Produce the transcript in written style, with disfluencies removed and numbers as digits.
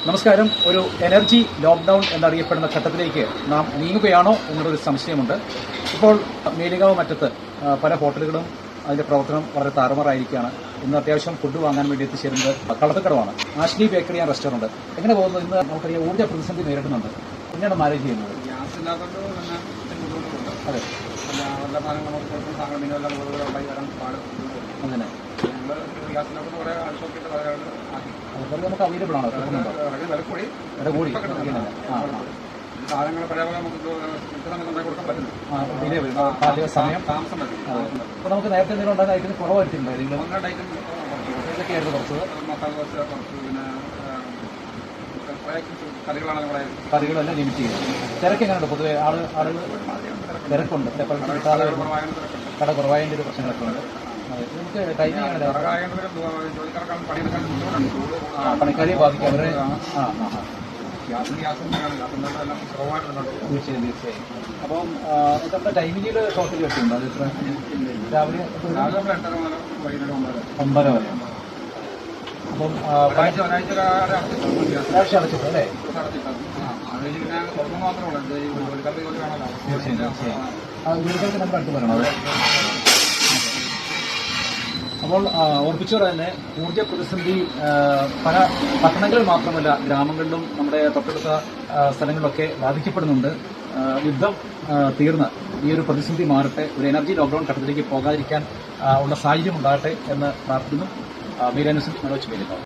നമസ്കാരം. ഒരു energy lockdown എന്നറിയപ്പെടുന്ന ഘട്ടത്തിലേക്ക് നാം നീങ്ങുകയാണോ എന്നുള്ളൊരു സംശയമുണ്ട്. ഇപ്പോൾ മേലുകാവ് മറ്റത്ത് പല ഹോട്ടലുകളും അതിന്റെ പ്രവർത്തനം വളരെ താറുമാറായിരിക്കുകയാണ്. ഇന്ന് അത്യാവശ്യം ഫുഡ് വാങ്ങാൻ വേണ്ടി എത്തിച്ചേരുന്നത് കളത്തക്കടവാണ്. Ashley bakery and restaurant. എങ്ങനെ പോകുന്നു? ഇന്ന് നമുക്കറിയാം ഊർജ്ജ പ്രതിസന്ധി നേരിടുന്നുണ്ട്. എങ്ങനെയാണ് മാനേജ് ചെയ്യുന്നത്? അതെ, അങ്ങനെ നമുക്ക് അവൈലബിൾ ആണോ? വില കൂടി സമയം. അപ്പോൾ നമുക്ക് നേരത്തെ എന്തെങ്കിലും ഉണ്ടാകുന്ന ഐറ്റം കുറവായിട്ടുണ്ട്. ഏതൊക്കെയായിരുന്നു കുറച്ചത്? കറികളെല്ലാം ലിമിറ്റ് ചെയ്യും. തിരക്ക് എങ്ങനെയുണ്ട്? പൊതുവെ ആളുകൾ തിരക്കുണ്ട്. കട കുറവായതിൻ്റെ ഒരു പ്രശ്നങ്ങളൊക്കെ ഉണ്ട്. നമുക്ക് ടൈമിംഗ് പണിക്കാരെ ബാധിക്കും. അവരെ തീർച്ചയായും. അപ്പം നമ്മുടെ ടൈമിങ്ങിൽ ഷോർട്ടേജ് വെച്ചിട്ടുണ്ട്. അത് ഇത്ര രാവിലെ 9 വരെ. അപ്പം ഒരാഴ്ച അടച്ചിട്ടു അല്ലേ? തീർച്ചയായും. ജോലിക്കാർക്ക് നമ്മുടെ അടുത്ത് പറയണം. അതെ. അപ്പോൾ ഓർപ്പിച്ചോടെ തന്നെ ഊർജ്ജ പ്രതിസന്ധി പല പട്ടണങ്ങളിൽ മാത്രമല്ല ഗ്രാമങ്ങളിലും നമ്മുടെ തൊട്ടടുത്ത സ്ഥലങ്ങളിലൊക്കെ ബാധിക്കപ്പെടുന്നുണ്ട്. യുദ്ധം തീർന്ന് ഈ ഒരു പ്രതിസന്ധി മാറട്ടെ, ഒരു എനർജി ലോക്ക്ഡൌൺ ഘട്ടത്തിലേക്ക് പോകാതിരിക്കാൻ ഉള്ള സാഹചര്യം ഉണ്ടാകട്ടെ എന്ന് പ്രാർത്ഥിക്കുന്നു. മീഡിയ ന്യൂസിൽ മനോജ് മേലുകാവ്.